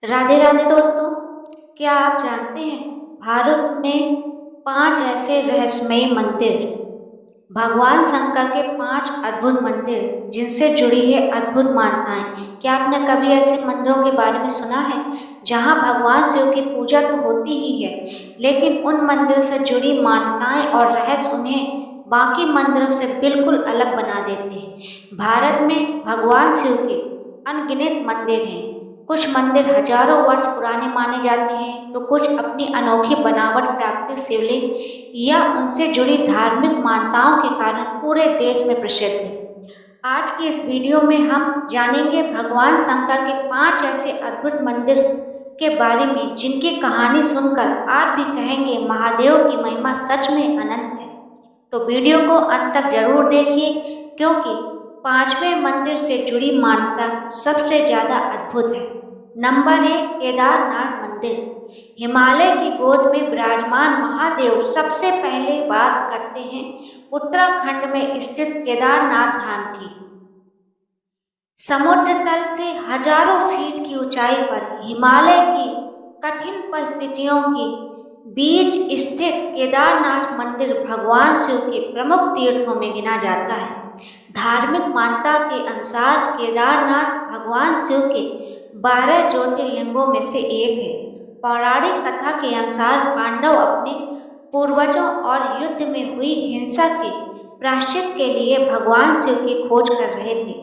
राधे राधे दोस्तों। क्या आप जानते हैं भारत में 5 ऐसे रहस्यमयी मंदिर, भगवान शंकर के 5 अद्भुत मंदिर जिनसे जुड़ी है अद्भुत मान्यताएं। क्या आपने कभी ऐसे मंदिरों के बारे में सुना है जहां भगवान शिव की पूजा तो होती ही है, लेकिन उन मंदिरों से जुड़ी मान्यताएं और रहस्य उन्हें बाकी मंदिरों से बिल्कुल अलग बना देते हैं। भारत में भगवान शिव के अनगिनत मंदिर हैं। कुछ मंदिर हजारों वर्ष पुराने माने जाते हैं, तो कुछ अपनी अनोखी बनावट, प्राकृतिक शिवलिंग या उनसे जुड़ी धार्मिक मान्यताओं के कारण पूरे देश में प्रसिद्ध है। आज की इस वीडियो में हम जानेंगे भगवान शंकर के 5 ऐसे अद्भुत मंदिर के बारे में जिनकी कहानी सुनकर आप भी कहेंगे महादेव की महिमा सच में अनंत है। तो वीडियो को अंत तक जरूर देखिए, क्योंकि 5वें मंदिर से जुड़ी मान्यता सबसे ज्यादा अद्भुत है। नंबर 1, केदारनाथ मंदिर। हिमालय की गोद में विराजमान महादेव सबसे पहले बात करते हैं उत्तराखंड में स्थित केदारनाथ धाम की। समुद्र तल से हजारों फीट की ऊंचाई पर हिमालय की कठिन परिस्थितियों की बीच स्थित केदारनाथ मंदिर भगवान शिव के प्रमुख तीर्थों में गिना जाता है। धार्मिक मान्यता के अनुसार केदारनाथ भगवान शिव के 12 ज्योतिर्लिंगों में से एक है। पौराणिक कथा के अनुसार पांडव अपने पूर्वजों और युद्ध में हुई हिंसा के प्रायश्चित के लिए भगवान शिव की खोज कर रहे थे।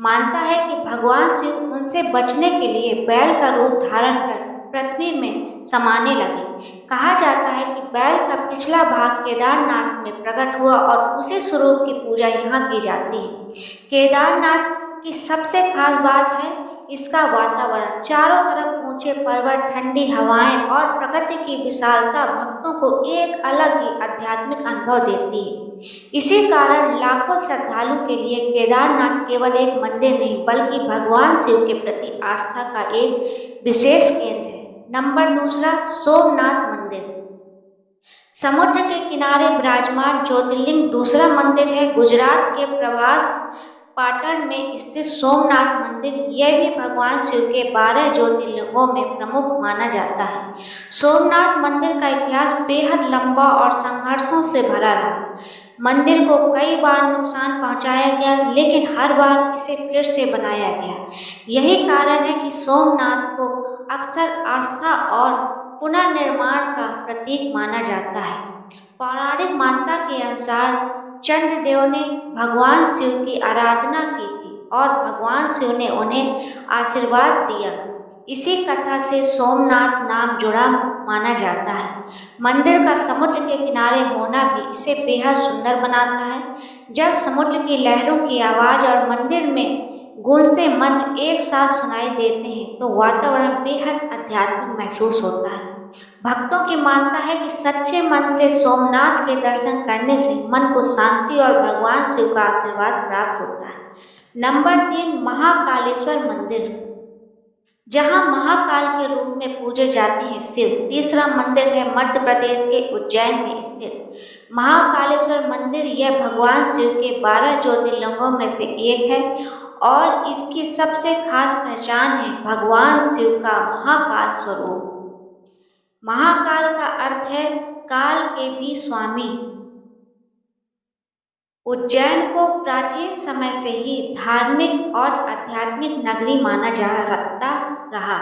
मानता है कि भगवान शिव उनसे बचने के लिए बैल का रूप धारण कर पृथ्वी में समाने लगे। कहा जाता है कि बैल का पिछला भाग केदारनाथ में प्रकट हुआ और उसी स्वरूप की पूजा यहाँ की जाती है। केदारनाथ की सबसे खास बात है इसका वातावरण। चारों तरफ ऊंचे पर्वत, ठंडी हवाएं और प्रकृति की विशालता भक्तों को एक अलग ही आध्यात्मिक अनुभव देती है। इसी कारण लाखों श्रद्धालु के लिए केदारनाथ केवल एक मंदिर नहीं, बल्कि भगवान शिव के प्रति आस्था का एक विशेष केंद्र है। नंबर 2, सोमनाथ मंदिर। समुद्र के किनारे विराजमान ज्योतिर्लिंग दूसरा मंदिर है गुजरात के प्रभास पाटन में स्थित सोमनाथ मंदिर। यह भी भगवान शिव के 12 ज्योतिर्लिंगों में प्रमुख माना जाता है। सोमनाथ मंदिर का इतिहास बेहद लंबा और संघर्षों से भरा रहा। मंदिर को कई बार नुकसान पहुंचाया गया, लेकिन हर बार इसे फिर से बनाया गया। यही कारण है कि सोमनाथ को अक्सर आस्था और पुनर्निर्माण का प्रतीक माना जाता है। पौराणिक मान्यता के अनुसार चंद्रदेव ने भगवान शिव की आराधना की थी और भगवान शिव ने उन्हें आशीर्वाद दिया। इसी कथा से सोमनाथ नाम जुड़ा माना जाता है। मंदिर का समुद्र के किनारे होना भी इसे बेहद सुंदर बनाता है। जब समुद्र की लहरों की आवाज और मंदिर में गूंजते मंत्र एक साथ सुनाई देते हैं, तो वातावरण बेहद आध्यात्मिक महसूस होता है। भक्तों की मानता है कि सच्चे मन से सोमनाथ के दर्शन करने से मन को शांति और भगवान शिव का आशीर्वाद प्राप्त होता है। नंबर 3, महाकालेश्वर मंदिर, जहां महाकाल के रूप में पूजे जाते हैं शिव। तीसरा मंदिर है मध्य प्रदेश के उज्जैन में स्थित महाकालेश्वर मंदिर। यह भगवान शिव के 12 ज्योतिर्लिंगों में से एक है और इसकी सबसे खास पहचान है भगवान शिव का महाकाल स्वरूप। महाकाल का अर्थ है काल के भी स्वामी। उज्जैन को प्राचीन समय से ही धार्मिक और आध्यात्मिक नगरी माना जाता रहा।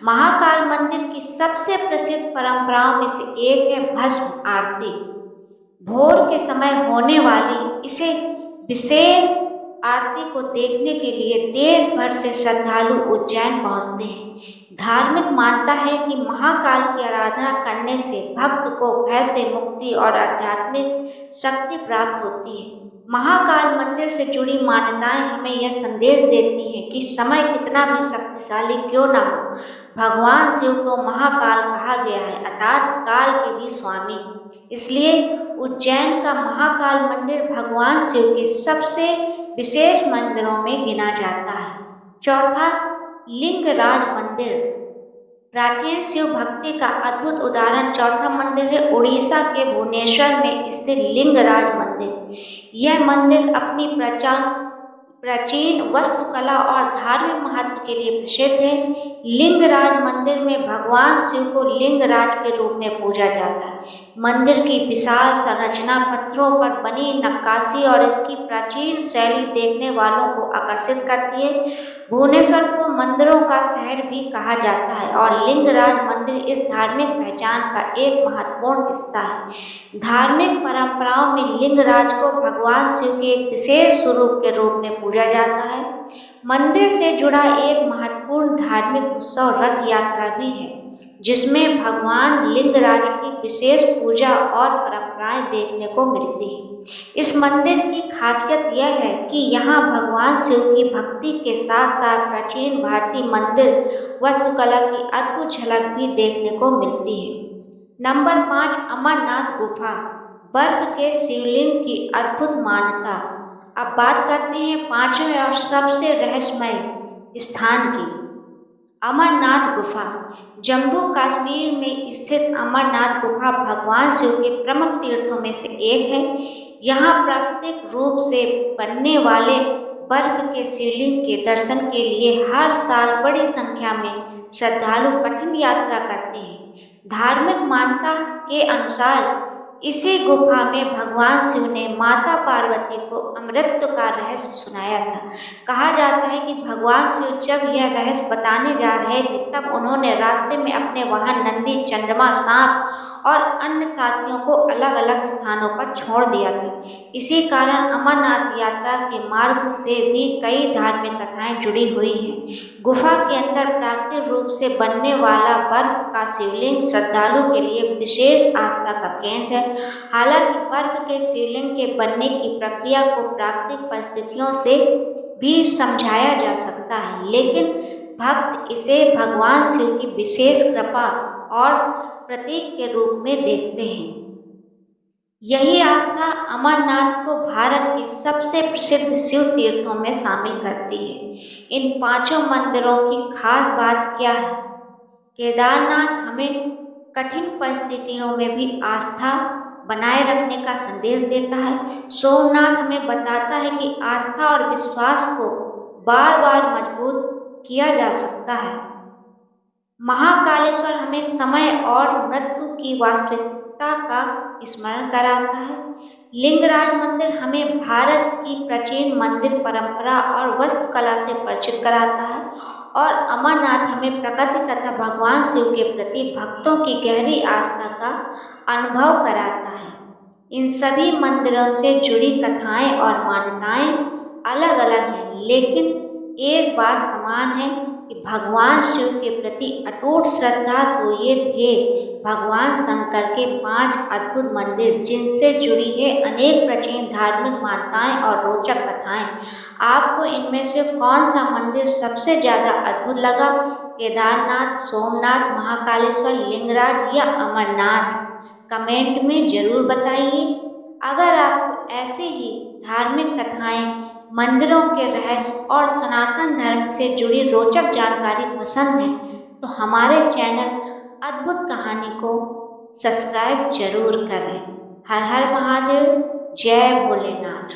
महाकाल मंदिर की सबसे प्रसिद्ध परंपराओं में से एक है भस्म आरती। भोर के समय होने वाली इसे विशेष आरती को देखने के लिए देश भर से श्रद्धालु उज्जैन पहुंचते हैं। धार्मिक मानता है कि महाकाल की आराधना करने से भक्त को भय से मुक्ति और आध्यात्मिक शक्ति प्राप्त होती है। महाकाल मंदिर से जुड़ी मान्यताएं हमें यह संदेश देती हैं कि समय कितना भी शक्तिशाली क्यों न हो, भगवान शिव को महाकाल कहा गया है, अर्थात काल के भी स्वामी। इसलिए उज्जैन का महाकाल मंदिर भगवान शिव के सबसे विशेष मंदिरों में गिना जाता है। चौथा, लिंगराज मंदिर। प्राचीन शिव भक्ति का अद्भुत उदाहरण चौथा मंदिर है उड़ीसा के भुवनेश्वर में स्थित लिंगराज मंदिर। यह मंदिर अपनी प्राचीन वास्तुकला और धार्मिक महत्व के लिए प्रसिद्ध है। लिंगराज मंदिर में भगवान शिव को लिंगराज के रूप में पूजा जाता है। मंदिर की विशाल संरचना, पत्थरों पर बनी नक्काशी और इसकी प्राचीन शैली देखने वालों को आकर्षित करती है। भुवनेश्वर को मंदिरों का शहर भी कहा जाता है और लिंगराज मंदिर इस धार्मिक पहचान का एक महत्वपूर्ण हिस्सा है। धार्मिक परंपराओं में लिंगराज को भगवान शिव के एक विशेष स्वरूप के रूप में पूजा जाता है। मंदिर से जुड़ा एक महत्वपूर्ण धार्मिक उत्सव रथ यात्रा भी है, जिसमें भगवान लिंगराज की विशेष पूजा और परंपराएं देखने को मिलती हैं। इस मंदिर की खासियत यह है कि यहाँ भगवान शिव की भक्ति के साथ साथ प्राचीन भारतीय मंदिर वास्तुकला की अद्भुत झलक भी देखने को मिलती है। नंबर 5, अमरनाथ गुफा, बर्फ के शिवलिंग की अद्भुत मान्यता। अब बात करते हैं पांचवें और सबसे रहस्यमय स्थान की, अमरनाथ गुफा। जम्मू कश्मीर में स्थित अमरनाथ गुफा भगवान शिव के प्रमुख तीर्थों में से एक है। यहाँ प्राकृतिक रूप से बनने वाले बर्फ के शिवलिंग के दर्शन के लिए हर साल बड़ी संख्या में श्रद्धालु कठिन यात्रा करते हैं। धार्मिक मान्यता के अनुसार इसी गुफा में भगवान शिव ने माता पार्वती को अमृत का रहस्य सुनाया था। कहा जाता है कि भगवान शिव जब यह रहस्य बताने जा रहे थे, तब उन्होंने रास्ते में अपने वाहन नंदी, चंद्रमा, सांप और अन्य साथियों को अलग अलग स्थानों पर छोड़ दिया था। इसी कारण अमरनाथ यात्रा के मार्ग से भी कई धार्मिक कथाएं जुड़ी हुई हैं। गुफा के अंदर प्राकृतिक रूप से बनने वाला बर्फ का शिवलिंग श्रद्धालु के लिए विशेष आस्था का केंद्र है। हालांकि बर्फ के शिवलिंग के बनने की प्रक्रिया को प्राकृतिक परिस्थितियों से भी समझाया जा सकता है, लेकिन भक्त इसे भगवान शिव की विशेष कृपा और प्रतीक के रूप में देखते हैं। यही आस्था अमरनाथ को भारत के सबसे प्रसिद्ध शिव तीर्थों में शामिल करती है। इन पांचों मंदिरों की खास बात क्या है? केदारनाथ हमें कठिन परिस्थितियों में भी आस्था बनाए रखने का संदेश देता है। सोमनाथ हमें बताता है कि आस्था और विश्वास को बार बार मजबूत किया जा सकता है। महाकालेश्वर हमें समय और मृत्यु की वास्तविकता का स्मरण कराता है। लिंगराज मंदिर हमें भारत की प्राचीन मंदिर परंपरा और वास्तुकला से परिचित कराता है और अमरनाथ हमें प्रकृति तथा भगवान शिव के प्रति भक्तों की गहरी आस्था का अनुभव कराता है। इन सभी मंदिरों से जुड़ी कथाएं और मान्यताएं अलग अलग हैं, लेकिन एक बात समान है कि भगवान शिव के प्रति अटूट श्रद्धा। तो ये थे भगवान शंकर के 5 अद्भुत मंदिर, जिनसे जुड़ी है अनेक प्राचीन धार्मिक मान्यताएं और रोचक कथाएं। आपको इनमें से कौन सा मंदिर सबसे ज़्यादा अद्भुत लगा? केदारनाथ, सोमनाथ, महाकालेश्वर, लिंगराज या अमरनाथ? कमेंट में ज़रूर बताइए। अगर आपको ऐसे ही धार्मिक कथाएं, मंदिरों के रहस्य और सनातन धर्म से जुड़ी रोचक जानकारी पसंद है, तो हमारे चैनल अद्भुत कहानी को सब्सक्राइब जरूर करें। हर हर महादेव, जय भोलेनाथ।